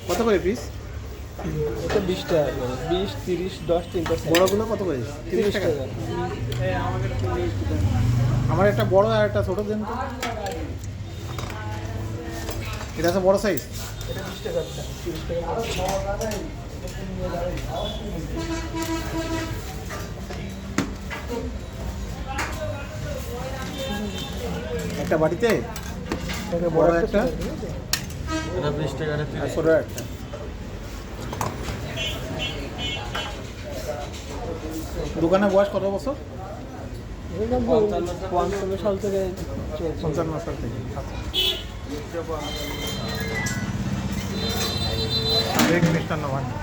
কত করে পিস? এটা 20 টাকা করে, 20, 30, 10, 3%। বড়গুলো কত করে? 30 টাকা। টাকা। আমার একটা বড় আর একটা ছোট দেন তো। এটা আছে বড় সাইজ। এটা 20 টাকা, 30 টাকা। একটা বাটিতে এটা বড় একটা এটা 20 টাকা, এটা আর 30। ছোট একটা। দোকানের বয়স কত বছর? এটা 55 সাল থেকে চলছে। 55 সাল থেকে। আবেগ মিষ্টান্ন ভান্ডার।